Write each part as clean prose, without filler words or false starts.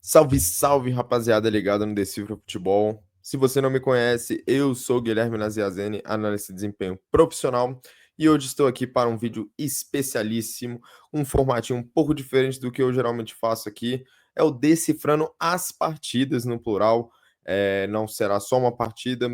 Salve, salve, rapaziada ligada no Decifra Futebol. Se você não me conhece, eu sou Guilherme Naziazene, analista de desempenho profissional, e hoje estou aqui para um vídeo especialíssimo, um formatinho um pouco diferente do que eu geralmente faço aqui, é o Decifrando as Partidas no plural. Não será só uma partida,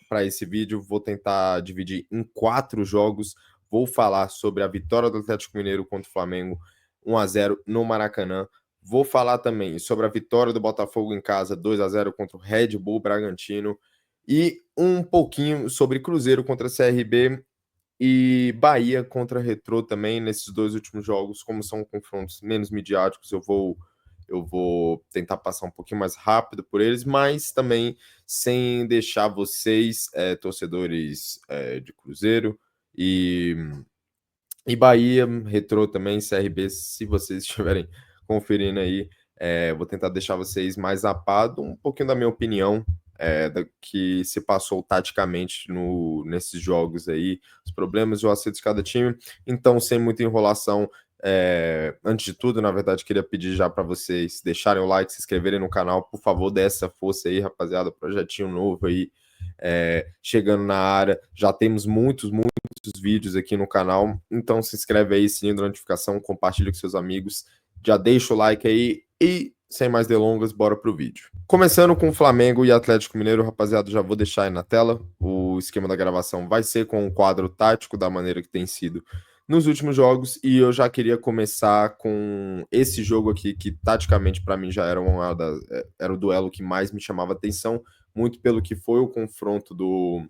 para esse vídeo vou tentar dividir em 4 jogos, vou falar sobre a vitória do Atlético Mineiro contra o Flamengo, 1-0 no Maracanã. Vou falar também sobre a vitória do Botafogo em casa, 2-0 contra o Red Bull Bragantino, e um pouquinho sobre Cruzeiro contra CRB e Bahia contra Retrô também, nesses dois últimos jogos. Como são confrontos menos midiáticos, eu vou tentar passar um pouquinho mais rápido por eles, mas também sem deixar vocês, torcedores de Cruzeiro e Bahia, Retrô também, CRB, se vocês estiverem conferindo aí, vou tentar deixar vocês mais a par um pouquinho da minha opinião, do que se passou taticamente nesses jogos aí, os problemas e o acerto de cada time. Então, sem muita enrolação, antes de tudo, na verdade, queria pedir já para vocês deixarem o like, se inscreverem no canal, por favor, dê essa força aí, rapaziada, projetinho novo aí, chegando na área, já temos muitos vídeos aqui no canal, então se inscreve aí, sininho da notificação, compartilha com seus amigos, já deixa o like aí e sem mais delongas, bora pro vídeo. Começando com Flamengo e Atlético Mineiro, rapaziada, já vou deixar aí na tela, o esquema da gravação vai ser com um quadro tático da maneira que tem sido nos últimos jogos, e eu já queria começar com esse jogo aqui, que taticamente para mim já era o duelo que mais me chamava atenção, muito pelo que foi o confronto do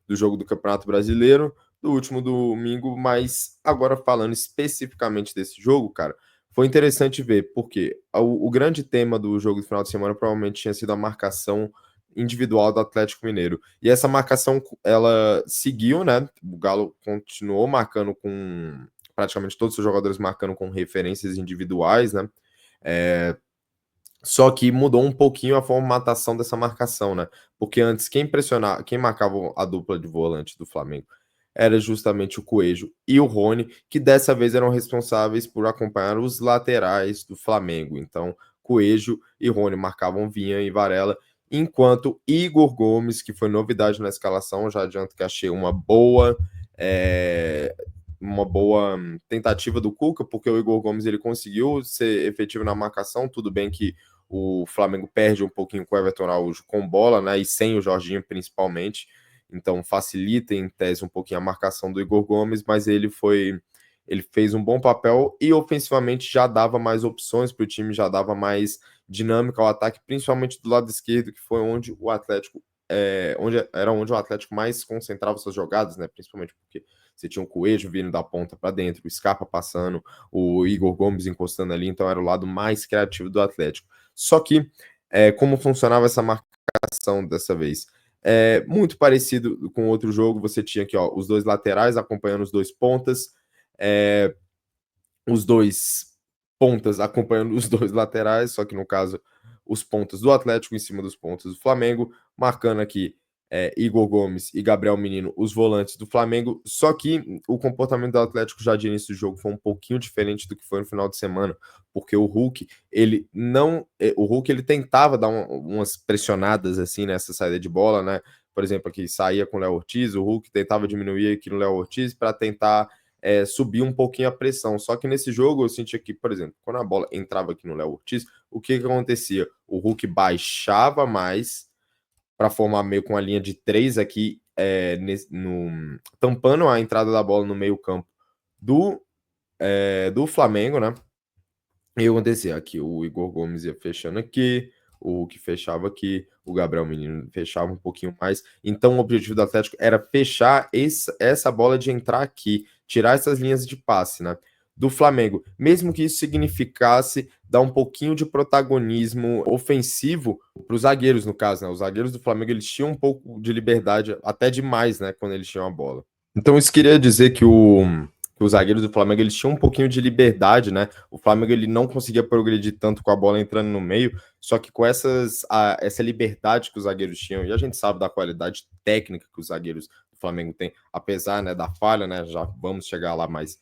jogo do Campeonato Brasileiro, do último domingo, mas agora falando especificamente desse jogo, cara, foi interessante ver, porque o grande tema do jogo do final de semana provavelmente tinha sido a marcação individual do Atlético Mineiro. E essa marcação, ela seguiu, né? O Galo continuou marcando com praticamente todos os jogadores marcando com referências individuais, né? Só que mudou um pouquinho a formatação dessa marcação, né? Porque antes quem marcava a dupla de volante do Flamengo era justamente o Coelho e o Rony, que dessa vez eram responsáveis por acompanhar os laterais do Flamengo. Então, Coelho e Rony marcavam Vinha e Varela, enquanto Igor Gomes, que foi novidade na escalação, já adianto que achei uma boa tentativa do Cuca, porque o Igor Gomes ele conseguiu ser efetivo na marcação, tudo bem que o Flamengo perde um pouquinho com o Everton Araújo com bola, né, e sem o Jorginho principalmente, então facilita em tese um pouquinho a marcação do Igor Gomes, mas ele fez um bom papel e ofensivamente já dava mais opções para o time, já dava mais dinâmica ao ataque, principalmente do lado esquerdo, que foi onde o Atlético onde o Atlético mais concentrava suas jogadas, né? Principalmente porque você tinha o Coelho vindo da ponta para dentro, o Scarpa passando, o Igor Gomes encostando ali, então era o lado mais criativo do Atlético. Só que como funcionava essa marcação dessa vez? Muito parecido com outro jogo, você tinha aqui ó, os dois laterais acompanhando os dois pontas, os dois pontas acompanhando os dois laterais, só que no caso os pontas do Atlético em cima dos pontas do Flamengo, marcando aqui Igor Gomes e Gabriel Menino, os volantes do Flamengo, só que o comportamento do Atlético já de início do jogo foi um pouquinho diferente do que foi no final de semana, porque o Hulk, ele tentava dar umas pressionadas assim nessa saída de bola, né? Por exemplo, aqui saía com o Léo Ortiz, o Hulk tentava diminuir aqui no Léo Ortiz para tentar subir um pouquinho a pressão. Só que nesse jogo eu senti que, por exemplo, quando a bola entrava aqui no Léo Ortiz, o que acontecia? O Hulk baixava mais para formar meio com a linha de 3 aqui, tampando a entrada da bola no meio campo do Flamengo, né? E acontecia aqui, o Igor Gomes ia fechando aqui, o Hulk fechava aqui, o Gabriel Menino fechava um pouquinho mais. Então o objetivo do Atlético era fechar essa bola de entrar aqui, tirar essas linhas de passe, né? Do Flamengo, mesmo que isso significasse dar um pouquinho de protagonismo ofensivo para os zagueiros, no caso, né? Os zagueiros do Flamengo eles tinham um pouco de liberdade, até demais, né? Quando eles tinham a bola. Então isso queria dizer que os zagueiros do Flamengo eles tinham um pouquinho de liberdade, né? O Flamengo ele não conseguia progredir tanto com a bola entrando no meio, só que com essa liberdade que os zagueiros tinham, e a gente sabe da qualidade técnica que os zagueiros do Flamengo têm, apesar, né, da falha, né? Já vamos chegar lá, mas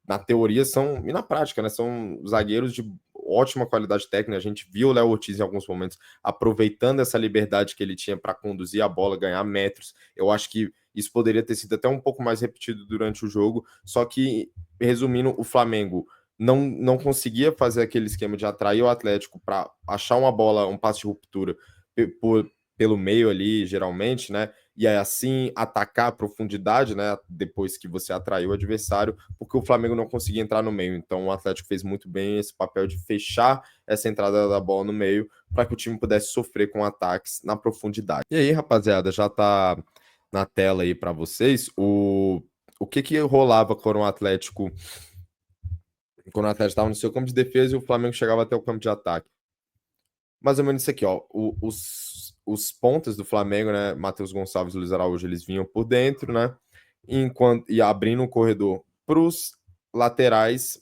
na teoria são, e na prática, né? São zagueiros de ótima qualidade técnica, a gente viu o Léo Ortiz em alguns momentos aproveitando essa liberdade que ele tinha para conduzir a bola, ganhar metros. Eu acho que isso poderia ter sido até um pouco mais repetido durante o jogo, só que, resumindo, o Flamengo não conseguia fazer aquele esquema de atrair o Atlético para achar uma bola, um passe de ruptura pelo meio ali, geralmente, né? E aí, assim, atacar a profundidade, né? Depois que você atraiu o adversário, porque o Flamengo não conseguia entrar no meio. Então, o Atlético fez muito bem esse papel de fechar essa entrada da bola no meio para que o time pudesse sofrer com ataques na profundidade. E aí, rapaziada, já tá na tela aí para vocês o que rolava quando o Atlético estava no seu campo de defesa e o Flamengo chegava até o campo de ataque. Mais ou menos isso aqui, ó. Os pontas do Flamengo, né? Matheus Gonçalves e Luiz Araújo, eles vinham por dentro, né? E abrindo um corredor para os laterais.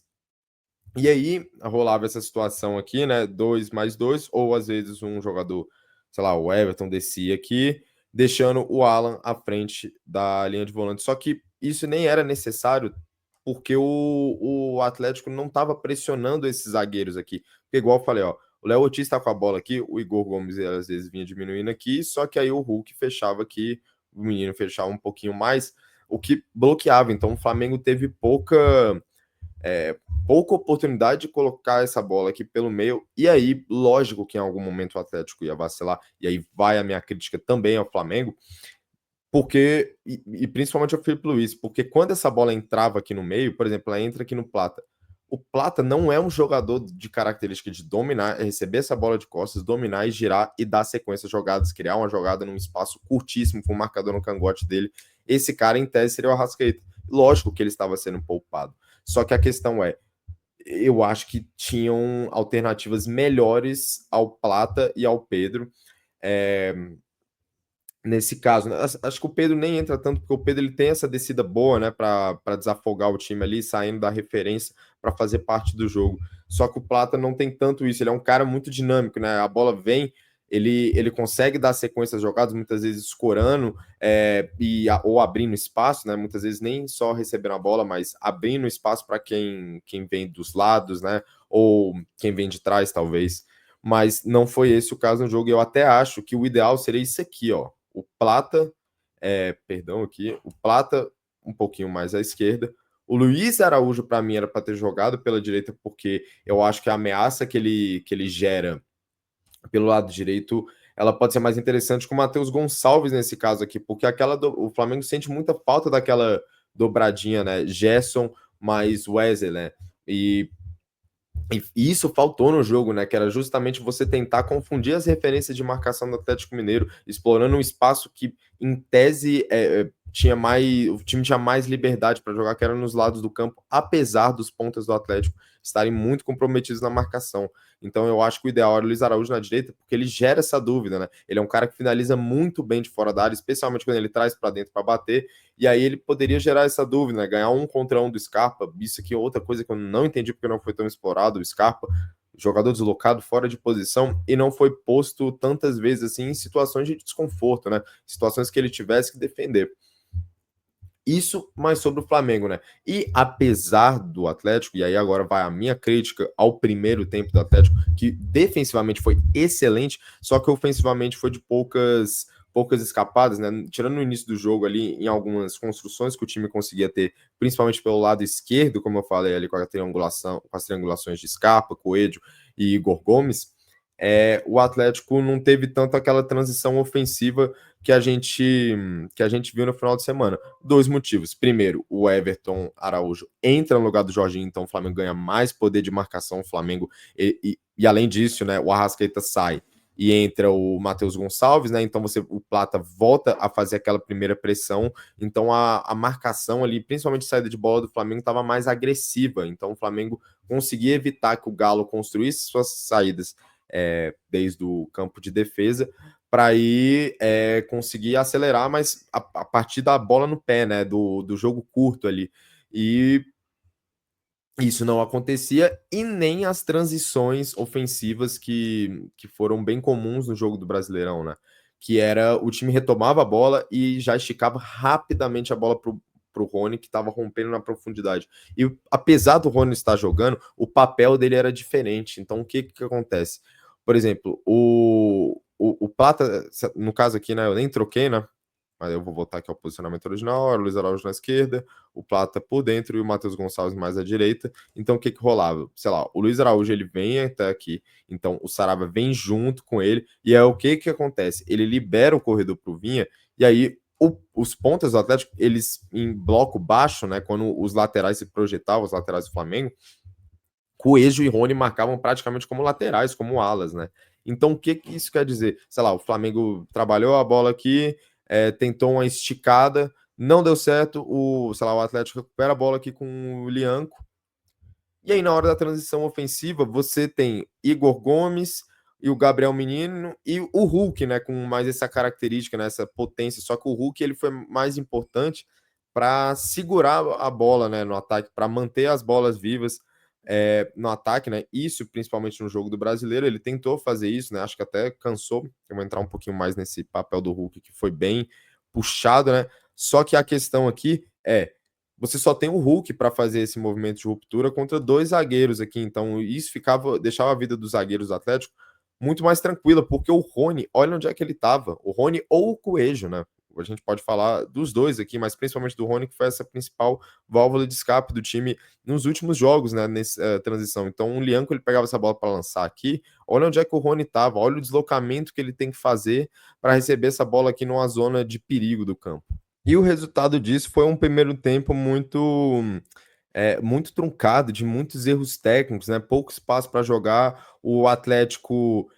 E aí rolava essa situação aqui, né? 2 mais 2, ou às vezes um jogador, sei lá, o Everton descia aqui, deixando o Alan à frente da linha de volante. Só que isso nem era necessário, porque o Atlético não estava pressionando esses zagueiros aqui. Porque, igual eu falei, ó, o Léo Ortiz está com a bola aqui, o Igor Gomes às vezes vinha diminuindo aqui, só que aí o Hulk fechava aqui, o menino fechava um pouquinho mais, o que bloqueava. Então o Flamengo teve pouca oportunidade de colocar essa bola aqui pelo meio, e aí, lógico que em algum momento o Atlético ia vacilar, e aí vai a minha crítica também ao Flamengo, porque, e principalmente ao Felipe Luiz, porque quando essa bola entrava aqui no meio, por exemplo, ela entra aqui no Plata, o Plata não é um jogador de característica de dominar, receber essa bola de costas, dominar e girar e dar sequência de jogadas, criar uma jogada num espaço curtíssimo com o marcador no cangote dele. Esse cara, em tese, seria o Arrascaeta. Lógico que ele estava sendo poupado. Só que a questão é, eu acho que tinham alternativas melhores ao Plata e ao Pedro. É, nesse caso, né? Acho que o Pedro nem entra tanto, porque o Pedro ele tem essa descida boa, né, para desafogar o time ali, saindo da referência para fazer parte do jogo. Só que o Plata não tem tanto isso, ele é um cara muito dinâmico, né? A bola vem, ele consegue dar sequência às jogadas, muitas vezes escorando ou abrindo espaço, né? Muitas vezes nem só recebendo a bola, mas abrindo espaço para quem vem dos lados, né? Ou quem vem de trás, talvez. Mas não foi esse o caso no jogo. E eu até acho que o ideal seria isso aqui, ó. O Plata, o Plata um pouquinho mais à esquerda. O Luiz Araújo, para mim, era para ter jogado pela direita, porque eu acho que a ameaça que ele gera pelo lado direito, ela pode ser mais interessante com o Matheus Gonçalves nesse caso aqui, porque o Flamengo sente muita falta daquela dobradinha, né? Gerson mais Wesley, né? E isso faltou no jogo, né? Que era justamente você tentar confundir as referências de marcação do Atlético Mineiro, explorando um espaço que, em tese, o time tinha mais liberdade para jogar, que era nos lados do campo, apesar dos pontas do Atlético estarem muito comprometidos na marcação. Então eu acho que o ideal era o Luiz Araújo na direita, porque ele gera essa dúvida, né? Ele é um cara que finaliza muito bem de fora da área, especialmente quando ele traz para dentro para bater, e aí ele poderia gerar essa dúvida, né? Ganhar 1 contra 1 do Scarpa. Isso aqui é outra coisa que eu não entendi porque não foi tão explorado. O Scarpa, jogador deslocado, fora de posição, e não foi posto tantas vezes assim em situações de desconforto, né? Situações que ele tivesse que defender. Isso mais sobre o Flamengo, né? E apesar do Atlético, e aí agora vai a minha crítica ao primeiro tempo do Atlético, que defensivamente foi excelente, só que ofensivamente foi de poucas escapadas, né? Tirando no início do jogo ali, em algumas construções que o time conseguia ter, principalmente pelo lado esquerdo, como eu falei ali, com a triangulação, com as triangulações de Scarpa, Coelho e Igor Gomes, o Atlético não teve tanto aquela transição ofensiva que a gente viu no final de semana. 2 motivos. Primeiro, o Everton Araújo entra no lugar do Jorginho, então o Flamengo ganha mais poder de marcação. O Flamengo, e além disso, né, o Arrascaeta sai e entra o Matheus Gonçalves, né? Então o Plata volta a fazer aquela primeira pressão. Então a marcação ali, principalmente a saída de bola do Flamengo, estava mais agressiva. Então o Flamengo conseguia evitar que o Galo construísse suas saídas desde o campo de defesa para ir conseguir acelerar, mas a partir da bola no pé, né? Do jogo curto ali. E isso não acontecia, e nem as transições ofensivas que foram bem comuns no jogo do Brasileirão, né? Que era o time retomava a bola e já esticava rapidamente a bola pro para o Rony, que estava rompendo na profundidade. E apesar do Rony estar jogando, o papel dele era diferente. Então, o que acontece? Por exemplo, o Plata, no caso aqui, né, eu nem troquei, né? Mas eu vou voltar aqui ao posicionamento original, era o Luiz Araújo na esquerda, o Plata por dentro e o Matheus Gonçalves mais à direita. Então, o que rolava? Sei lá, o Luiz Araújo, ele vem até aqui, então o Sarabia vem junto com ele, e aí o que acontece? Ele libera o corredor pro Vinha, e aí os pontas do Atlético, eles em bloco baixo, né, quando os laterais se projetavam, os laterais do Flamengo, Coelho e Rony marcavam praticamente como laterais, como alas, né? Então, o que isso quer dizer? Sei lá, o Flamengo trabalhou a bola aqui, tentou uma esticada, não deu certo, sei lá, o Atlético recupera a bola aqui com o Lianco, e aí na hora da transição ofensiva, você tem Igor Gomes e o Gabriel Menino e o Hulk, né, com mais essa característica, né, essa potência, só que o Hulk ele foi mais importante para segurar a bola, né, no ataque, para manter as bolas vivas no ataque, né? Isso principalmente no jogo do Brasileiro, ele tentou fazer isso, né? Acho que até cansou. Eu vou entrar um pouquinho mais nesse papel do Hulk que foi bem puxado, né? Só que a questão aqui você só tem o Hulk para fazer esse movimento de ruptura contra dois zagueiros aqui, então isso deixava a vida dos zagueiros do Atlético muito mais tranquila, porque o Rony, olha onde é que ele estava, o Rony ou o Coelho, né? A gente pode falar dos dois aqui, mas principalmente do Rony, que foi essa principal válvula de escape do time nos últimos jogos, né, nessa transição. Então, o Lianco, ele pegava essa bola para lançar aqui, olha onde é que o Rony estava, olha o deslocamento que ele tem que fazer para receber essa bola aqui numa zona de perigo do campo. E o resultado disso foi um primeiro tempo muito truncado, de muitos erros técnicos, né? Pouco espaço para jogar, o Atlético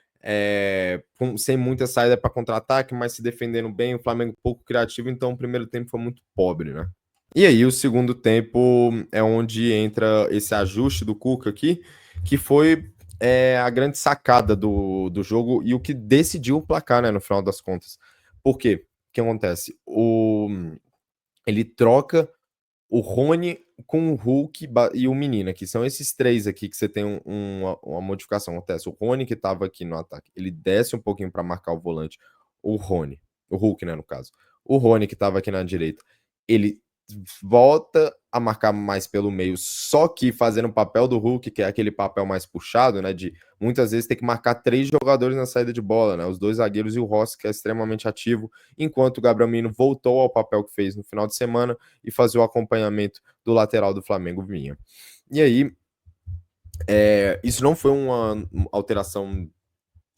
sem muita saída para contra-ataque, mas se defendendo bem, o Flamengo pouco criativo, então o primeiro tempo foi muito pobre, né? E aí o segundo tempo é onde entra esse ajuste do Cuca aqui, que foi a grande sacada do jogo e o que decidiu o placar, né, no final das contas. Por quê? O que acontece? Ele troca o Rony com o Hulk e o Menino, que são esses três aqui que você tem uma modificação. Acontece o Rony, que estava aqui no ataque, ele desce um pouquinho para marcar o volante. O Hulk, né, no caso. O Rony, que estava aqui na direita, ele volta a marcar mais pelo meio, só que fazendo o papel do Hulk, que é aquele papel mais puxado, né, de muitas vezes ter que marcar três jogadores na saída de bola, né, os dois zagueiros e o Rossi, que é extremamente ativo, enquanto o Gabriel Menino voltou ao papel que fez no final de semana e fazer o acompanhamento do lateral do Flamengo, Vinha. E aí, isso não foi uma alteração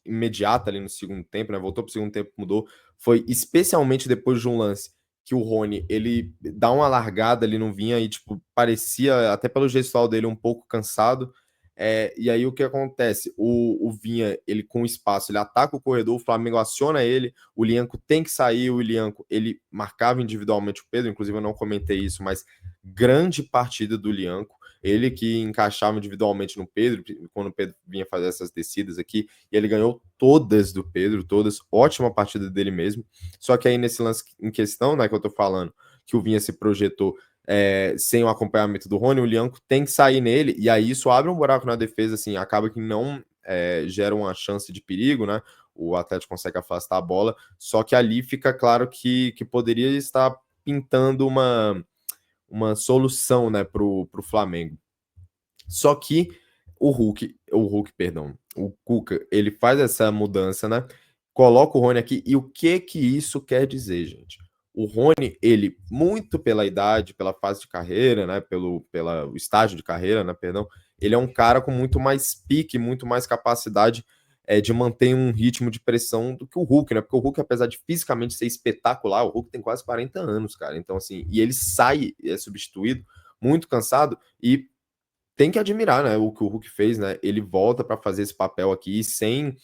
imediata ali no segundo tempo, né? Voltou pro segundo tempo, mudou. Foi especialmente depois de um lance que o Rony, ele dá uma largada ali, não vinha e, tipo, parecia, até pelo gestual dele, um pouco cansado. E aí o que acontece? O Vinha, ele com espaço, ele ataca o corredor, o Flamengo aciona ele, o Lianco tem que sair, o Lianco, ele marcava individualmente o Pedro, inclusive eu não comentei isso, mas grande partida do Lianco, ele que encaixava individualmente no Pedro, quando o Pedro vinha fazer essas descidas aqui, e ele ganhou todas do Pedro, todas, ótima partida dele mesmo. Só que aí nesse lance em questão, né, que eu tô falando, que o Vinha se projetou sem o acompanhamento do Rony, o Lianco tem que sair nele, e aí isso abre um buraco na defesa, assim, acaba que não gera uma chance de perigo, né? O Atlético consegue afastar a bola, só que ali fica claro que poderia estar pintando uma solução, né, pro Flamengo. Só que o Cuca, ele faz essa mudança, né? Coloca o Rony aqui, e o que isso quer dizer, gente? O Rony, ele, muito pela idade, pela fase de carreira, né? Pelo estágio de carreira, né? Perdão, ele é um cara com muito mais pique, muito mais capacidade de manter um ritmo de pressão do que o Hulk, né? Porque o Hulk, apesar de fisicamente ser espetacular, o Hulk tem quase 40 anos, cara. Então, assim, e ele sai, é substituído, muito cansado, e tem que admirar, né, o que o Hulk fez, né? Ele volta para fazer esse papel aqui sem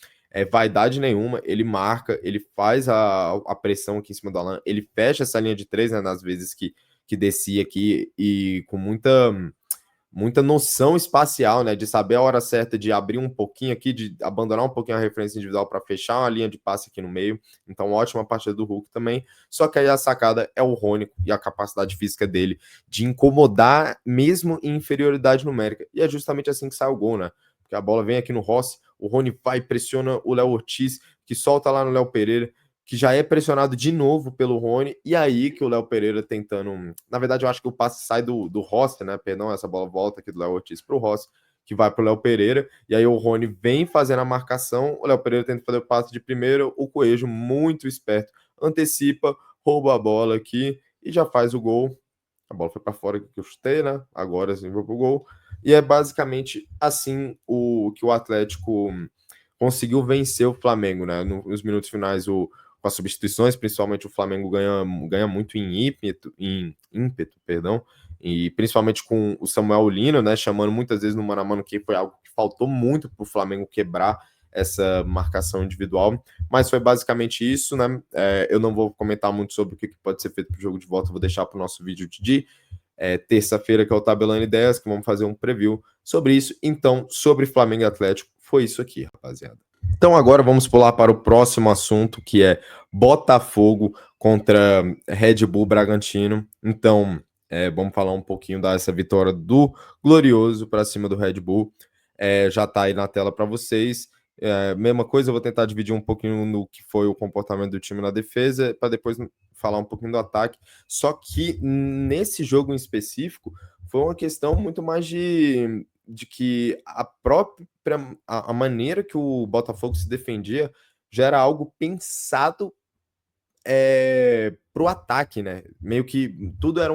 vaidade nenhuma. Ele marca, ele faz a pressão aqui em cima do Alan, ele fecha essa linha de três, né, nas vezes que descia aqui e com muita noção espacial, né, de saber a hora certa de abrir um pouquinho aqui, de abandonar um pouquinho a referência individual para fechar uma linha de passe aqui no meio. Então, ótima partida do Hulk também. Só que aí a sacada é o Rony e a capacidade física dele de incomodar mesmo em inferioridade numérica. E é justamente assim que sai o gol, né? Porque a bola vem aqui no Rossi, o Rony vai, pressiona o Léo Ortiz, que solta lá no Léo Pereira, que já é pressionado de novo pelo Rony, e aí que o Léo Pereira tentando... Na verdade, eu acho que o passe sai do Rossi, né? Perdão, essa bola volta aqui do Léo Ortiz pro Rossi, que vai pro Léo Pereira, e aí o Rony vem fazendo a marcação, o Léo Pereira tenta fazer o passe de primeira, o Coelho, muito esperto, antecipa, rouba a bola aqui e já faz o gol. A bola foi para fora que eu chutei, né? Agora sim vou pro gol. E é basicamente assim que o Atlético conseguiu vencer o Flamengo, né? Nos minutos finais, com as substituições, principalmente o Flamengo ganha muito em ímpeto, perdão, e principalmente com o Samuel Lino, né? Chamando muitas vezes no mano a mano, que foi algo que faltou muito para o Flamengo quebrar essa marcação individual, mas foi basicamente isso, né? Eu não vou comentar muito sobre o que pode ser feito para o jogo de volta, vou deixar para o nosso vídeo de terça-feira, que é o Tabelando Ideias, que vamos fazer um preview sobre isso. Então, sobre Flamengo e Atlético, foi isso aqui, rapaziada. Então agora vamos pular para o próximo assunto, que é Botafogo contra Red Bull Bragantino. Então, vamos falar um pouquinho dessa vitória do Glorioso para cima do Red Bull. Já está aí na tela para vocês. Mesma coisa, eu vou tentar dividir um pouquinho no que foi o comportamento do time na defesa, para depois falar um pouquinho do ataque. Só que nesse jogo em específico, foi uma questão muito mais de que a própria a maneira que o Botafogo se defendia já era algo pensado pro ataque, né? Meio que tudo era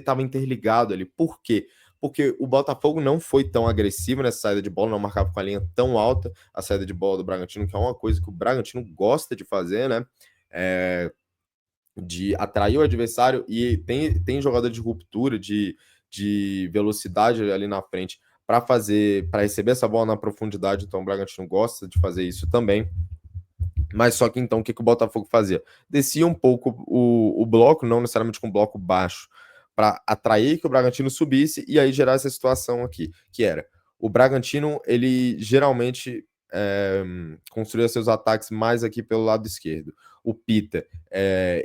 tava interligado ali. Por quê? Porque o Botafogo não foi tão agressivo nessa saída de bola, não marcava com a linha tão alta a saída de bola do Bragantino, que é uma coisa que o Bragantino gosta de fazer, né? De atrair o adversário, e tem jogador de ruptura, de velocidade ali na frente para receber essa bola na profundidade. Então o Bragantino gosta de fazer isso também. Mas só que então o que o Botafogo fazia? Descia um pouco o bloco, não necessariamente com um bloco baixo, para atrair que o Bragantino subisse e aí gerar essa situação aqui, que era o Bragantino, ele geralmente construía seus ataques mais aqui pelo lado esquerdo. O Pita,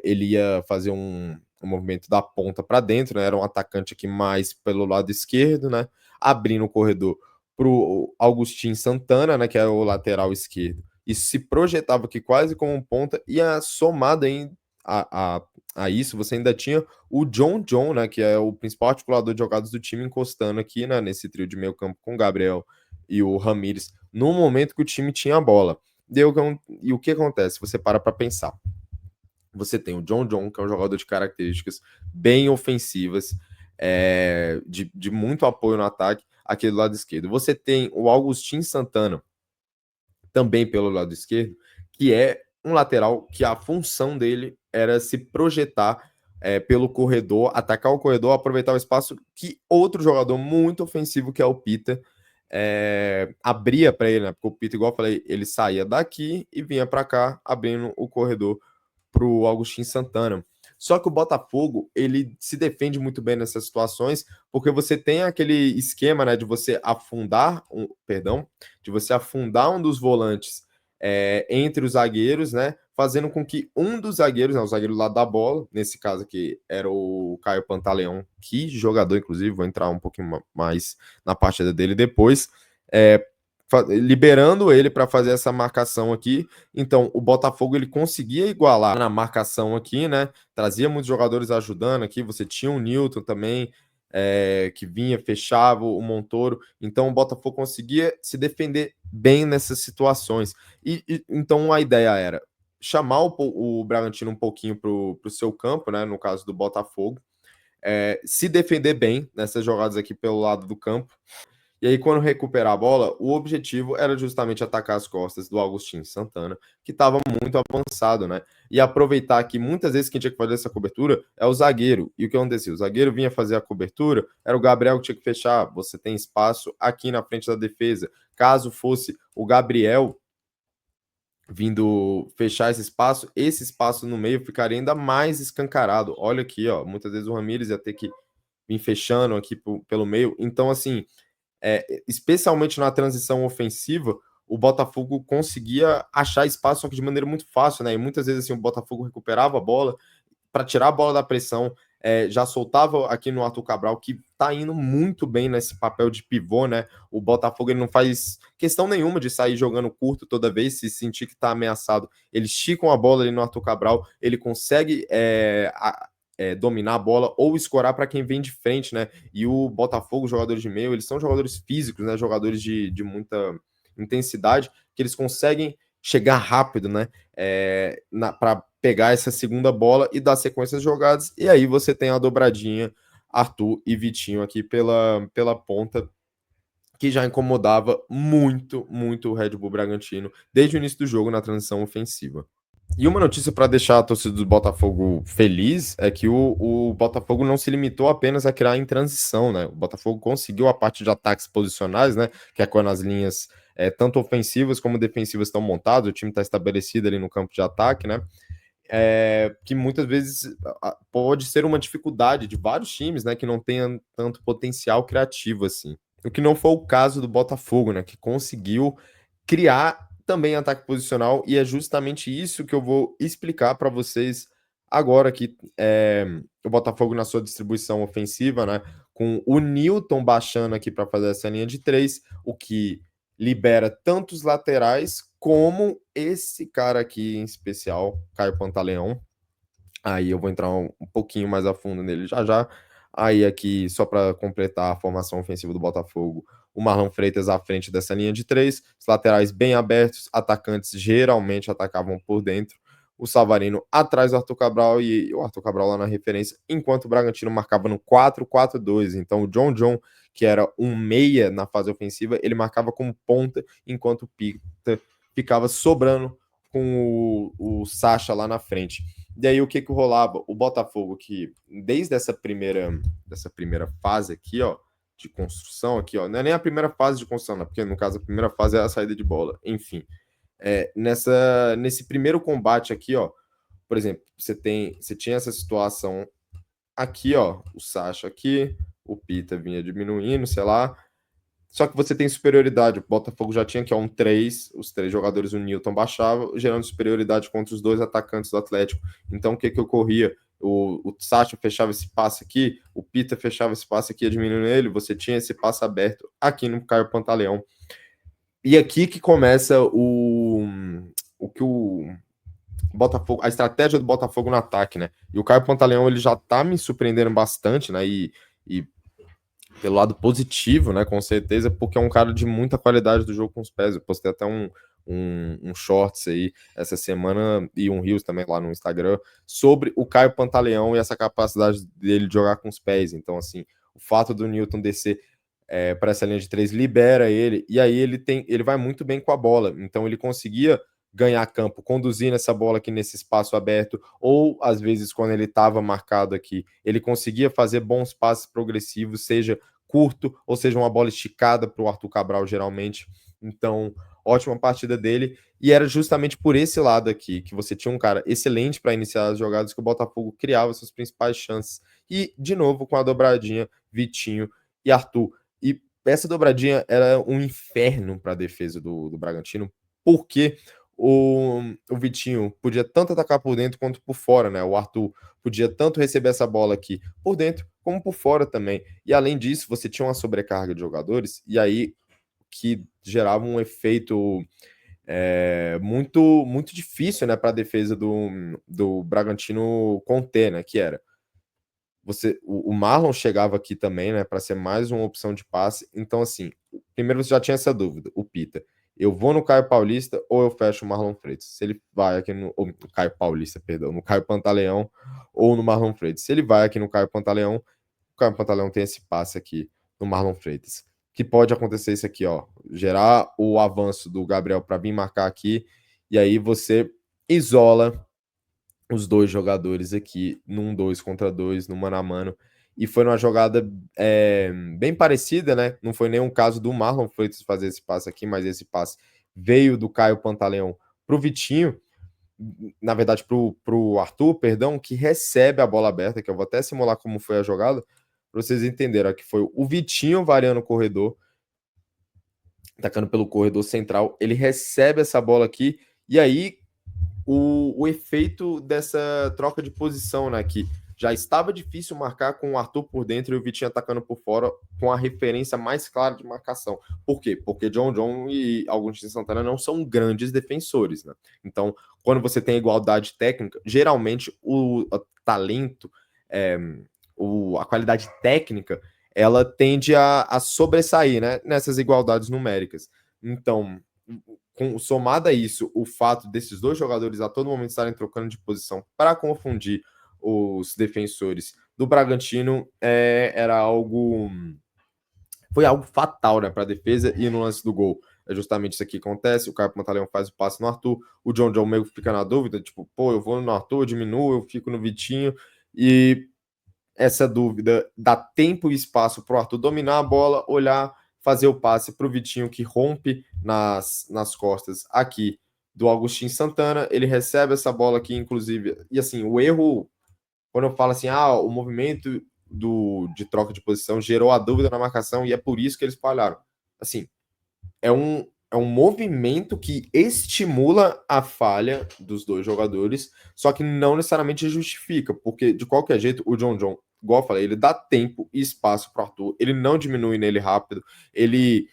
ele ia fazer um movimento da ponta para dentro, né? Era um atacante aqui mais pelo lado esquerdo, né? Abrindo o corredor para o Augustin Santana, né? Que é o lateral esquerdo, e se projetava aqui quase como um ponta, e a somada a isso, você ainda tinha o John, né, que é o principal articulador de jogadas do time, encostando aqui, né, nesse trio de meio campo com o Gabriel e o Ramires, no momento que o time tinha a bola. E o que acontece? Você para pensar. Você tem o John, que é um jogador de características bem ofensivas, de muito apoio no ataque, aqui do lado esquerdo. Você tem o Augustin Santana, também pelo lado esquerdo, que é um lateral que a função dele era se projetar pelo corredor, atacar o corredor, aproveitar o espaço que outro jogador muito ofensivo, que é o Pita, abria para ele, né? Porque o Pita, igual eu falei, ele saía daqui e vinha para cá, abrindo o corredor para o Augustin Santana. Só que o Botafogo, ele se defende muito bem nessas situações, porque você tem aquele esquema, né, de você afundar um dos volantes entre os zagueiros, né, fazendo com que um dos zagueiros, né, o zagueiro lá da bola, nesse caso aqui era o Caio Pantaleão, que jogador, inclusive, vou entrar um pouquinho mais na partida dele depois, liberando ele para fazer essa marcação aqui. Então o Botafogo, ele conseguia igualar na marcação aqui, né? Trazia muitos jogadores ajudando aqui. Você tinha o Newton também, que vinha, fechava o Montoro. Então o Botafogo conseguia se defender bem nessas situações. Então a ideia era chamar o Bragantino um pouquinho para o seu campo, né? No caso do Botafogo, se defender bem nessas jogadas aqui pelo lado do campo. E aí, quando recuperar a bola, o objetivo era justamente atacar as costas do Augustin Santana, que estava muito avançado, né? E aproveitar que muitas vezes quem tinha que fazer essa cobertura é o zagueiro. E o que acontecia? O zagueiro vinha fazer a cobertura, era o Gabriel que tinha que fechar. Você tem espaço aqui na frente da defesa. Caso fosse o Gabriel vindo fechar esse espaço no meio ficaria ainda mais escancarado. Olha aqui, ó. Muitas vezes o Ramires ia ter que vir fechando aqui pelo meio. Então, assim, especialmente na transição ofensiva, o Botafogo conseguia achar espaço, só que de maneira muito fácil, né? E muitas vezes assim, o Botafogo recuperava a bola para tirar a bola da pressão, já soltava aqui no Arthur Cabral, que tá indo muito bem nesse papel de pivô, né? O Botafogo ele não faz questão nenhuma de sair jogando curto toda vez, se sentir que tá ameaçado. Eles esticam a bola ali no Arthur Cabral, ele consegue dominar a bola ou escorar para quem vem de frente, né? E o Botafogo, jogadores de meio, eles são jogadores físicos, né? Jogadores de muita intensidade, que eles conseguem chegar rápido, né? Para pegar essa segunda bola e dar sequência às jogadas. E aí você tem a dobradinha Arthur e Vitinho aqui pela ponta, que já incomodava muito, muito o Red Bull Bragantino desde o início do jogo na transição ofensiva. E uma notícia para deixar a torcida do Botafogo feliz é que o Botafogo não se limitou apenas a criar em transição, né? O Botafogo conseguiu a parte de ataques posicionais, né? Que é quando as linhas, tanto ofensivas como defensivas, estão montadas, o time está estabelecido ali no campo de ataque, né? Que muitas vezes pode ser uma dificuldade de vários times, né? Que não tenham tanto potencial criativo assim. O que não foi o caso do Botafogo, né? Que conseguiu criar também ataque posicional, e é justamente isso que eu vou explicar para vocês agora aqui. O Botafogo na sua distribuição ofensiva, né? Com o Newton baixando aqui para fazer essa linha de três, o que libera tanto os laterais como esse cara aqui em especial, Caio Pantaleão. Aí eu vou entrar um pouquinho mais a fundo nele já já. Aí aqui, só para completar a formação ofensiva do Botafogo, o Marlon Freitas à frente dessa linha de três, os laterais bem abertos, atacantes geralmente atacavam por dentro, o Savarino atrás do Arthur Cabral e o Arthur Cabral lá na referência, enquanto o Bragantino marcava no 4-4-2. Então o John, que era um meia na fase ofensiva, ele marcava como ponta, enquanto o Pita ficava sobrando com o Sacha lá na frente. E aí o que rolava? O Botafogo, que desde essa primeira fase aqui, ó, de construção aqui, ó, não é nem a primeira fase de construção, né? Porque no caso a primeira fase é a saída de bola. Enfim, nesse primeiro combate aqui, ó, por exemplo, você tinha essa situação aqui, ó, o Sacha aqui, o Pita vinha diminuindo, sei lá. Só que você tem superioridade. O Botafogo já tinha que é um 3, os três jogadores, o Newton baixava, gerando superioridade contra os dois atacantes do Atlético. Então o que ocorria? O Sacha fechava esse passe aqui, o Pita fechava esse passe aqui, diminuindo ele, você tinha esse passe aberto aqui no Caio Pantaleão. E aqui que começa o que o Botafogo, a estratégia do Botafogo no ataque, né? E o Caio Pantaleão ele já tá me surpreendendo bastante, né? E pelo lado positivo, né? Com certeza, porque é um cara de muita qualidade do jogo com os pés. Eu postei até um shorts aí essa semana e um Reels também lá no Instagram sobre o Caio Pantaleão e essa capacidade dele de jogar com os pés. Então, assim, o fato do Newton descer para essa linha de três libera ele, e aí ele vai muito bem com a bola. Então, ele conseguia ganhar campo, conduzindo essa bola aqui nesse espaço aberto, ou às vezes quando ele estava marcado aqui, ele conseguia fazer bons passes progressivos, seja curto, ou seja uma bola esticada para o Arthur Cabral geralmente. Então, ótima partida dele, e era justamente por esse lado aqui, que você tinha um cara excelente para iniciar as jogadas, que o Botafogo criava suas principais chances. E, de novo, com a dobradinha, Vitinho e Arthur. E essa dobradinha era um inferno para a defesa do Bragantino, porque o Vitinho podia tanto atacar por dentro quanto por fora, né? O Arthur podia tanto receber essa bola aqui por dentro como por fora também. E além disso, você tinha uma sobrecarga de jogadores, e aí que gerava um efeito muito muito difícil, né, para a defesa do Bragantino conter, né? Que era o Marlon chegava aqui também, né, para ser mais uma opção de passe. Então, assim, primeiro você já tinha essa dúvida, o Pita. Eu vou no Caio Paulista ou eu fecho o Marlon Freitas? Se ele vai aqui no Caio Paulista, perdão, no Caio Pantaleão ou no Marlon Freitas. Se ele vai aqui no Caio Pantaleão, o Caio Pantaleão tem esse passe aqui no Marlon Freitas. Que pode acontecer isso aqui, ó, gerar o avanço do Gabriel para vir marcar aqui, e aí você isola os dois jogadores aqui num 2 contra 2, no mano a mano. E foi uma jogada bem parecida, né? Não foi nenhum caso do Marlon Freitas fazer esse passe aqui, mas esse passe veio do Caio Pantaleão pro Vitinho, na verdade pro Arthur, perdão, que recebe a bola aberta, que eu vou até simular como foi a jogada, para vocês entenderem, ó, que foi o Vitinho variando o corredor, atacando pelo corredor central, ele recebe essa bola aqui, e aí o efeito dessa troca de posição, né? Que já estava difícil marcar com o Arthur por dentro e o Vitinho atacando por fora, com a referência mais clara de marcação. Por quê? Porque John e Agostinho Santana não são grandes defensores, né? Então, quando você tem igualdade técnica, geralmente o talento, a qualidade técnica, ela tende a sobressair, né, nessas igualdades numéricas. Então, somado a isso, o fato desses dois jogadores a todo momento estarem trocando de posição para confundir os defensores do Bragantino, foi algo fatal, né, para a defesa. E no lance do gol é justamente isso aqui que acontece: o Caio Pantaleão faz o passe no Arthur, o John meio fica na dúvida, tipo, pô, eu vou no Arthur, eu diminuo, eu fico no Vitinho, e essa dúvida dá tempo e espaço para o Arthur dominar a bola, olhar, fazer o passe para o Vitinho, que rompe nas costas aqui do Agostinho Santana. Ele recebe essa bola aqui, inclusive, e assim, o erro, quando eu falo assim, o movimento de troca de posição gerou a dúvida na marcação e é por isso que eles falharam. Assim, é um movimento que estimula a falha dos dois jogadores, só que não necessariamente justifica, porque de qualquer jeito o John, igual eu falei, ele dá tempo e espaço para o Arthur, ele não diminui nele rápido, ele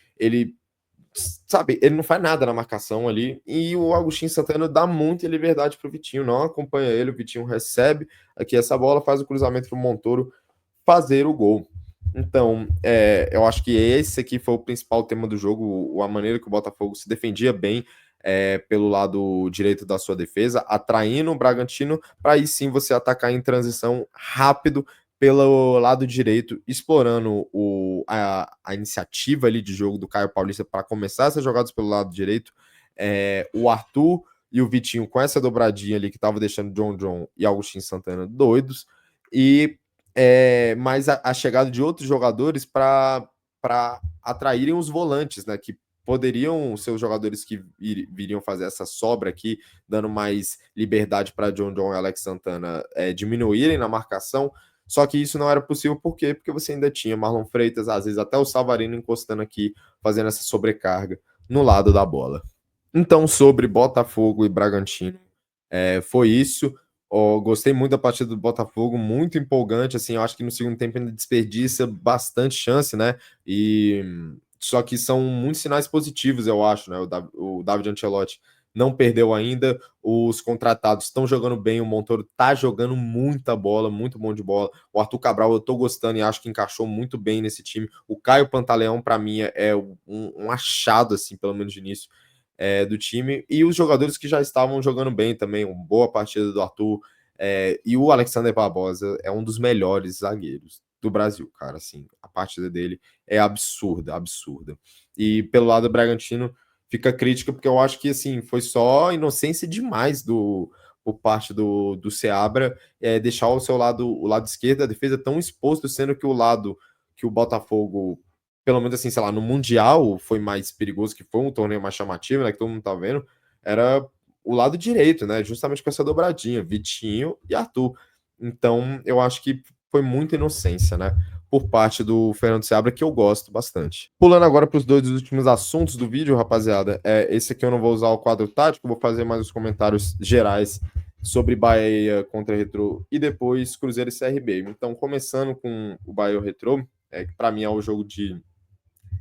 sabe, ele não faz nada na marcação ali, e o Agostinho Santana dá muita liberdade para o Vitinho, não acompanha ele, o Vitinho recebe aqui essa bola, faz o cruzamento para o Montoro fazer o gol. Então, eu acho que esse aqui foi o principal tema do jogo, a maneira que o Botafogo se defendia bem pelo lado direito da sua defesa, atraindo o Bragantino para aí sim você atacar em transição rápido pelo lado direito, explorando a iniciativa ali de jogo do Caio Paulista para começar essas jogadas pelo lado direito. O Arthur e o Vitinho com essa dobradinha ali que estava deixando John e Agostinho Santana doidos, e mas a chegada de outros jogadores para atraírem os volantes, né, que poderiam ser os jogadores que viriam fazer essa sobra aqui, dando mais liberdade para John e Alex Santana diminuírem na marcação. Só que isso não era possível, por quê? Porque você ainda tinha Marlon Freitas, às vezes até o Savarino encostando aqui, fazendo essa sobrecarga no lado da bola. Então, sobre Botafogo e Bragantino, foi isso. Gostei muito da partida do Botafogo, muito empolgante, assim, eu acho que no segundo tempo ainda desperdiça bastante chance, né, e só que são muitos sinais positivos, eu acho, né, o David Ancelotti não perdeu ainda, os contratados estão jogando bem, o Montoro tá jogando muita bola, muito bom de bola, o Arthur Cabral eu tô gostando e acho que encaixou muito bem nesse time, o Caio Pantaleão para mim é um achado, assim, pelo menos de início, do time, e os jogadores que já estavam jogando bem também, uma boa partida do Arthur, e o Alexander Barbosa é um dos melhores zagueiros do Brasil, cara, assim, a partida dele é absurda, absurda. E pelo lado do Bragantino fica crítica, porque eu acho que, assim, foi só inocência demais por parte do Seabra, deixar o lado esquerdo da defesa tão exposto, sendo que o lado que o Botafogo, pelo menos assim, sei lá, no Mundial foi mais perigoso, que foi um torneio mais chamativo, né, que todo mundo tá vendo, era o lado direito, né, justamente com essa dobradinha, Vitinho e Arthur. Então, eu acho que foi muita inocência, né, por parte do Fernando Seabra, que eu gosto bastante. Pulando agora para os dois últimos assuntos do vídeo, rapaziada, esse aqui eu não vou usar o quadro tático, vou fazer mais os comentários gerais sobre Bahia contra Retrô e depois Cruzeiro e CRB. Então, começando com o Bahia Retrô, que para mim é o jogo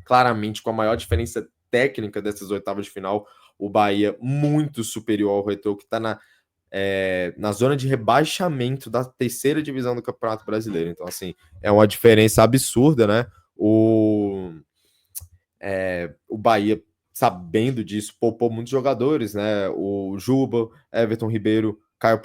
claramente com a maior diferença técnica dessas oitavas de final, o Bahia muito superior ao Retrô, que está na zona de rebaixamento da terceira divisão do Campeonato Brasileiro. Então, assim, é uma diferença absurda, né? O Bahia, sabendo disso, poupou muitos jogadores, né? O Juba, Everton Ribeiro, Caio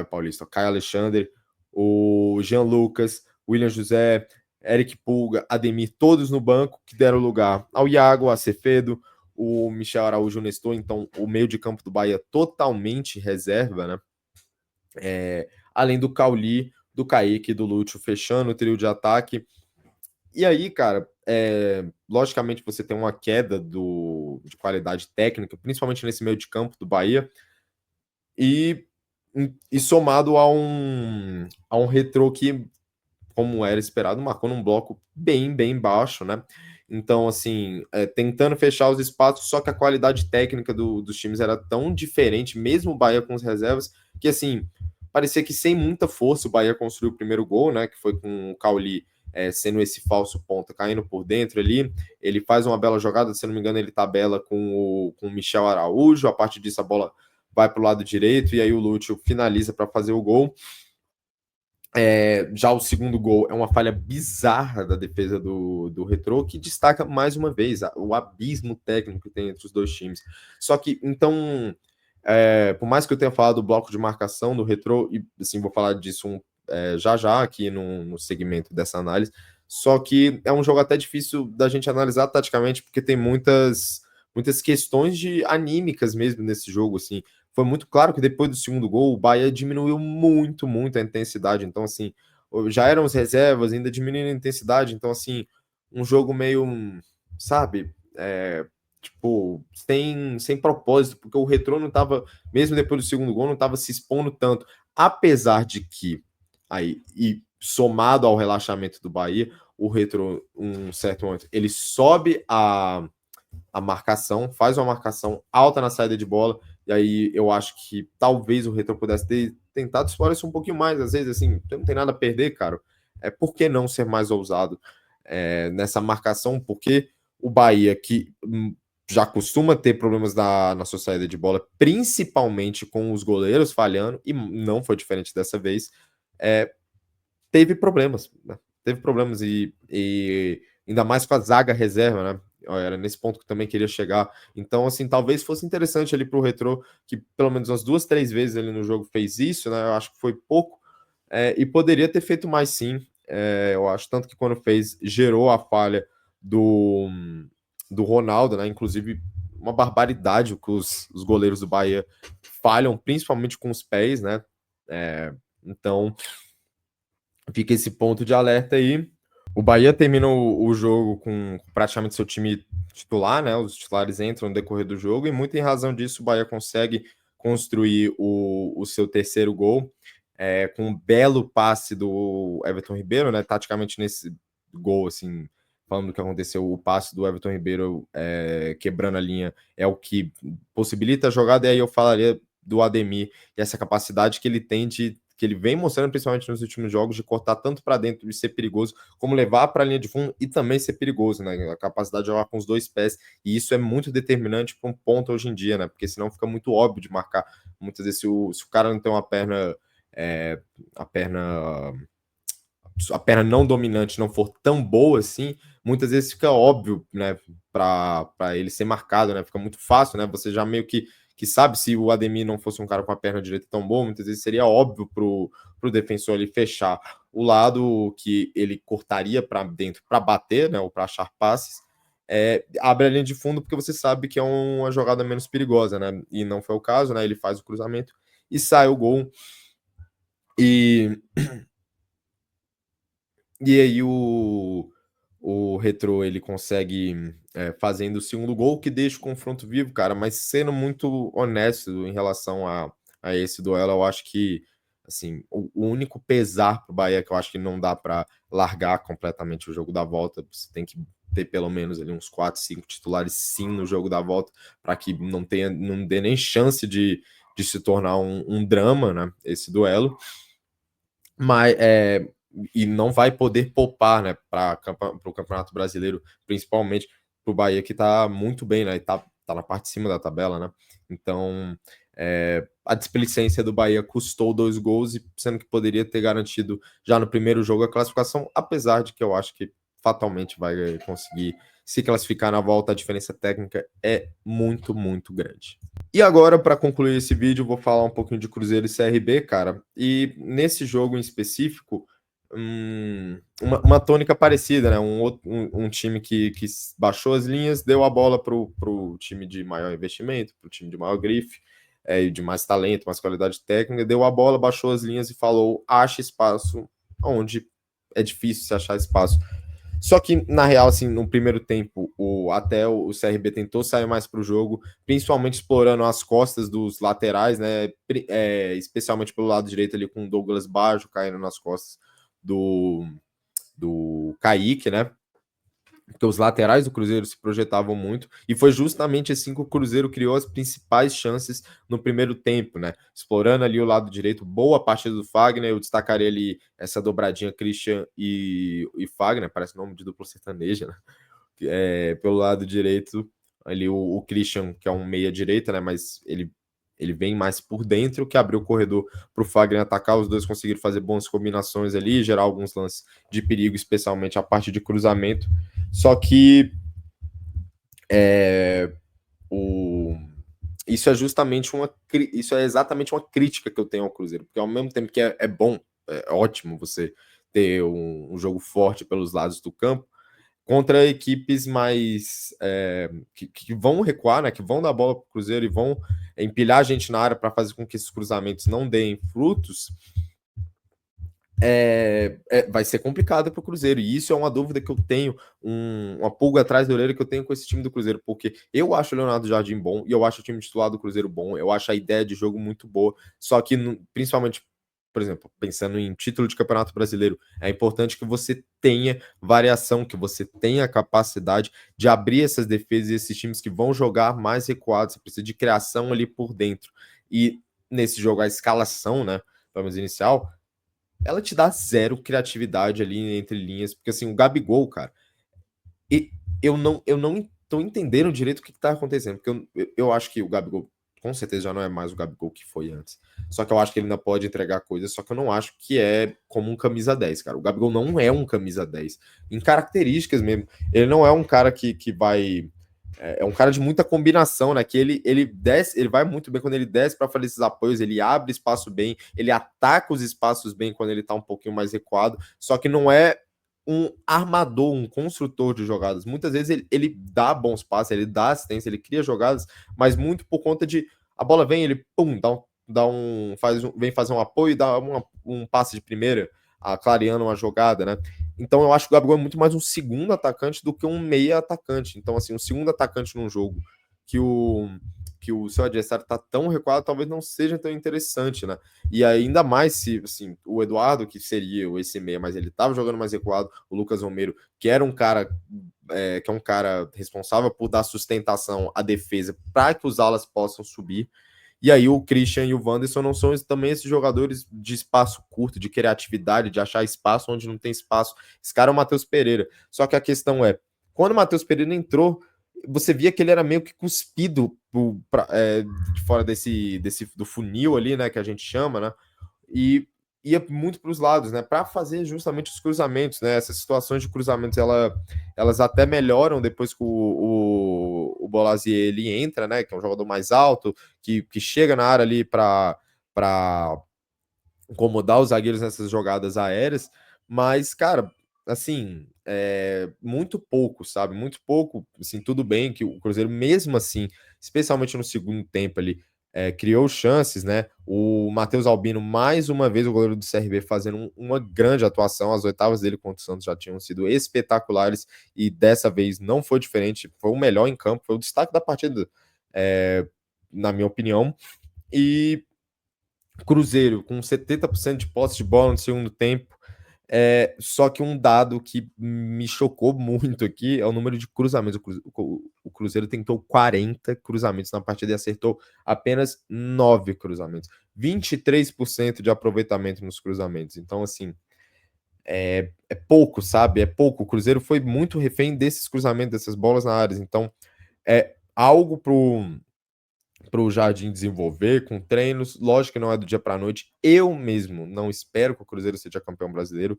Paulista, Caio Alexandre, o Jean Lucas, William José, Eric Pulga, Ademir, todos no banco, que deram lugar ao Iago, a Acevedo, o Michel Araújo Nestor. Então o meio de campo do Bahia totalmente reserva, né? Além do Cauli, do Kaique e do Lúcio fechando o trio de ataque. E aí, cara, logicamente você tem uma queda de qualidade técnica, principalmente nesse meio de campo do Bahia, e somado a um Retrô que, como era esperado, marcou num bloco bem, bem baixo, né? Então, assim, tentando fechar os espaços, só que a qualidade técnica dos times era tão diferente, mesmo o Bahia com as reservas, que, assim, parecia que sem muita força o Bahia construiu o primeiro gol, né, que foi com o Cauli sendo esse falso ponta, caindo por dentro ali. Ele faz uma bela jogada, se não me engano, ele tabela com o Michel Araújo. A partir disso, a bola vai para o lado direito e aí o Lúcio finaliza para fazer o gol. Já o segundo gol é uma falha bizarra da defesa do Retrô, que destaca mais uma vez o abismo técnico que tem entre os dois times. Só que, então, por mais que eu tenha falado do bloco de marcação do Retrô, e assim, vou falar disso já aqui no segmento dessa análise, só que é um jogo até difícil da gente analisar taticamente, porque tem muitas questões de anímicas mesmo nesse jogo, assim. Foi muito claro que depois do segundo gol, o Bahia diminuiu muito a intensidade. Então, assim, já eram as reservas, ainda diminuindo a intensidade. Então, assim, um jogo meio, sabe, tipo, sem propósito, porque o Retrô não estava, mesmo depois do segundo gol, não estava se expondo tanto. Apesar de que, aí, e somado ao relaxamento do Bahia, o Retrô, um certo momento, ele sobe a marcação, faz uma marcação alta na saída de bola, e aí eu acho que talvez o Retrô pudesse ter tentado explorar isso um pouquinho mais, às vezes, assim, não tem nada a perder, cara. Por que não ser mais ousado nessa marcação? Porque o Bahia, que já costuma ter problemas na sua saída de bola, principalmente com os goleiros falhando, e não foi diferente dessa vez, teve problemas, né? Teve problemas e ainda mais com a zaga reserva, né? Era nesse ponto que eu também queria chegar. Então, assim, talvez fosse interessante ali pro Retrô, que pelo menos umas 2, 3 vezes ali no jogo fez isso, né? Eu acho que foi pouco, e poderia ter feito mais sim. Eu acho tanto que quando fez, gerou a falha do, do Ronaldo, né? Inclusive, uma barbaridade o que os goleiros do Bahia falham, principalmente com os pés, né? Então, fica esse ponto de alerta aí. O Bahia termina o jogo com praticamente seu time titular, né? Os titulares entram no decorrer do jogo, e muito em razão disso, o Bahia consegue construir o seu terceiro gol com um belo passe do Everton Ribeiro, né? Taticamente nesse gol, assim, falando do que aconteceu, o passe do Everton Ribeiro quebrando a linha é o que possibilita a jogada, e aí eu falaria do Ademir e essa capacidade que ele tem que ele vem mostrando, principalmente nos últimos jogos, de cortar tanto para dentro e ser perigoso, como levar para a linha de fundo e também ser perigoso, né? A capacidade de jogar com os dois pés, e isso é muito determinante para um ponto hoje em dia, né? Porque senão fica muito óbvio de marcar. Muitas vezes, se o cara não tem uma perna, a perna não dominante não for tão boa assim, muitas vezes fica óbvio, né, para ele ser marcado, né? Fica muito fácil, né? Você já meio que sabe, se o Ademir não fosse um cara com a perna direita tão boa, muitas vezes seria óbvio pro defensor ali fechar o lado que ele cortaria para dentro para bater, né, ou para achar passes. Abre a linha de fundo porque você sabe que é uma jogada menos perigosa, né? E não foi o caso, né? Ele faz o cruzamento e sai o gol. E aí o Retrô, ele consegue fazendo o segundo gol, que deixa o confronto vivo, cara, mas sendo muito honesto em relação a esse duelo, eu acho que, assim, o único pesar pro Bahia, que eu acho que não dá para largar completamente o jogo da volta, você tem que ter pelo menos ali uns 4, 5 titulares sim no jogo da volta, para que não dê nem chance de se tornar um drama, né, esse duelo. Mas e não vai poder poupar, né, para o Campeonato Brasileiro, principalmente para o Bahia, que está muito bem, né, e tá na parte de cima da tabela, né. Então, a displicência do Bahia custou 2 gols, e sendo que poderia ter garantido já no primeiro jogo a classificação, apesar de que eu acho que fatalmente vai conseguir se classificar na volta. A diferença técnica é muito grande. E agora, para concluir esse vídeo, eu vou falar um pouquinho de Cruzeiro e CRB, cara. E nesse jogo em específico, uma tônica parecida, né? Um time que baixou as linhas, deu a bola pro time de maior investimento, pro time de maior grife, e de mais talento, mais qualidade técnica, deu a bola, baixou as linhas e falou: acha espaço onde é difícil se achar espaço. Só que, na real, assim, no primeiro tempo, até o CRB tentou sair mais para o jogo, principalmente explorando as costas dos laterais, né? Especialmente pelo lado direito ali, com o Douglas Baggio caindo nas costas do Kaique, né? porque os laterais do Cruzeiro se projetavam muito, e foi justamente assim que o Cruzeiro criou as principais chances no primeiro tempo, né? Explorando ali o lado direito, boa partida do Fagner, eu destacaria ali essa dobradinha Christian e Fagner, parece nome de dupla sertaneja, né? Pelo lado direito, ali o Christian, que é um meia-direita, né? Mas ele vem mais por dentro, que abriu o corredor para o Fagner atacar. Os dois conseguiram fazer boas combinações ali, gerar alguns lances de perigo, especialmente a parte de cruzamento. Só que é, o, isso é justamente isso é exatamente uma crítica que eu tenho ao Cruzeiro, porque ao mesmo tempo que é bom, é ótimo você ter um jogo forte pelos lados do campo, contra equipes mais que vão recuar, né? Que vão dar bola para o Cruzeiro e vão empilhar a gente na área para fazer com que esses cruzamentos não deem frutos. Vai ser complicado para o Cruzeiro, e isso é uma dúvida que eu tenho, uma pulga atrás da orelha que eu tenho com esse time do Cruzeiro, porque eu acho o Leonardo Jardim bom, e eu acho o time titular do Cruzeiro bom, eu acho a ideia de jogo muito boa, só que, principalmente, por exemplo, pensando em título de Campeonato Brasileiro, é importante que você tenha variação, que você tenha a capacidade de abrir essas defesas e esses times que vão jogar mais recuados, você precisa de criação ali por dentro, e nesse jogo a escalação, né, pelo menos inicial, ela te dá zero criatividade ali entre linhas, porque assim, o Gabigol, cara, e eu não tô entendendo direito o que tá acontecendo, porque eu acho que o Gabigol com certeza já não é mais o Gabigol que foi antes. Só que eu acho que ele ainda pode entregar coisas, só que eu não acho que é como um camisa 10, cara. O Gabigol não é um camisa 10 em características mesmo. Ele não é um cara que vai um cara de muita combinação, né? Que ele desce, ele vai muito bem quando ele desce para fazer esses apoios, ele abre espaço bem, ele ataca os espaços bem quando ele tá um pouquinho mais recuado, só que não é um armador, um construtor de jogadas. Muitas vezes ele dá bons passes, ele dá assistência, ele cria jogadas, mas muito por conta de a bola vem, ele pum, vem fazer um apoio e dá um passe de primeira, clareando uma jogada, né? Então eu acho que o Gabigol é muito mais um segundo atacante do que um meia atacante. Então, assim, um segundo atacante num jogo que o, que o seu adversário está tão recuado, talvez não seja tão interessante, né? E ainda mais se, assim, o Eduardo, que seria esse meia, mas ele estava jogando mais recuado, o Lucas Romero, que era um cara que é um cara responsável por dar sustentação à defesa para que os alas possam subir. E aí o Christian e o Wanderson não são também esses jogadores de espaço curto, de criatividade, de achar espaço onde não tem espaço. Esse cara é o Matheus Pereira. Só que a questão é, quando o Matheus Pereira entrou, você via que ele era meio que cuspido de fora do funil ali, né, que a gente chama, né? E ia muito para os lados, né, para fazer justamente os cruzamentos, né? Essas situações de cruzamentos, elas até melhoram depois que o Bolazier ele entra, né, que é um jogador mais alto, que chega na área ali para incomodar os zagueiros nessas jogadas aéreas, mas, cara, assim, muito pouco, sabe? Muito pouco, assim, tudo bem que o Cruzeiro, mesmo assim, especialmente no segundo tempo ali, criou chances, né? O Matheus Albino, mais uma vez, o goleiro do CRB, fazendo uma grande atuação. As oitavas dele contra o Santos já tinham sido espetaculares e dessa vez não foi diferente. Foi o melhor em campo, foi o destaque da partida, na minha opinião. E Cruzeiro com 70% de posse de bola no segundo tempo. Só que um dado que me chocou muito aqui é o número de cruzamentos. O Cruzeiro tentou 40 cruzamentos na partida e acertou apenas 9 cruzamentos. 23% de aproveitamento nos cruzamentos. Então, assim, é pouco, sabe? É pouco. O Cruzeiro foi muito refém desses cruzamentos, dessas bolas na área. Então, é algo para o Jardim desenvolver com treinos. Lógico que não é do dia para a noite. Eu mesmo não espero que o Cruzeiro seja campeão brasileiro.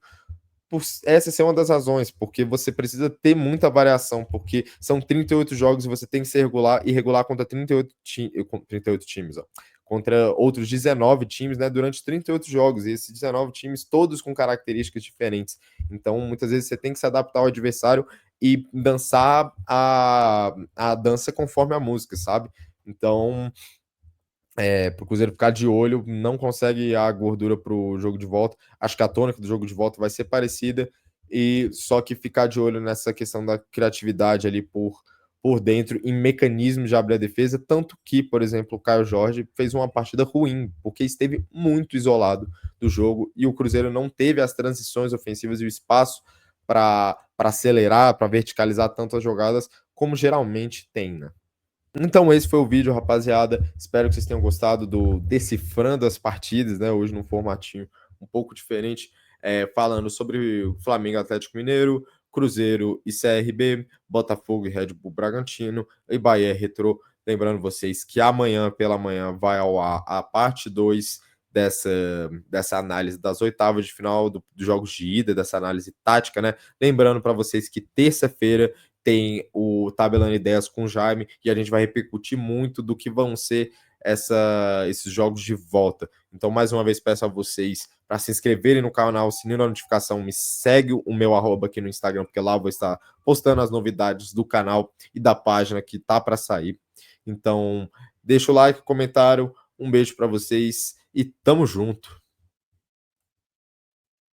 Essa é uma das razões, porque você precisa ter muita variação, porque são 38 jogos e você tem que ser regular e regular contra 38 times, ó, contra outros 19 times, né, durante 38 jogos, e esses 19 times todos com características diferentes. Então, muitas vezes você tem que se adaptar ao adversário e dançar a dança conforme a música, sabe? Então, para o Cruzeiro ficar de olho, não consegue a gordura para o jogo de volta. Acho que a tônica do jogo de volta vai ser parecida, e só que ficar de olho nessa questão da criatividade ali por dentro, em mecanismos de abrir a defesa. Tanto que, por exemplo, o Caio Jorge fez uma partida ruim, porque esteve muito isolado do jogo e o Cruzeiro não teve as transições ofensivas e o espaço para acelerar, para verticalizar tanto as jogadas, como geralmente tem, né? Então esse foi o vídeo, rapaziada. Espero que vocês tenham gostado do Decifrando as Partidas, né? Hoje num formatinho um pouco diferente, falando sobre o Flamengo e Atlético Mineiro, Cruzeiro e CRB, Botafogo e Red Bull Bragantino e Bahia e Retrô. Lembrando vocês que amanhã pela manhã vai ao ar a parte 2 dessa análise das oitavas de final dos jogos de ida, dessa análise tática, né? Lembrando para vocês que terça-feira tem o Tabelando Ideias com o Jaime e a gente vai repercutir muito do que vão ser esses jogos de volta. Então, mais uma vez, peço a vocês para se inscreverem no canal, sininho da notificação, me segue o meu arroba aqui no Instagram, porque lá eu vou estar postando as novidades do canal e da página que tá para sair. Então, deixa o like, comentário, um beijo para vocês e tamo junto.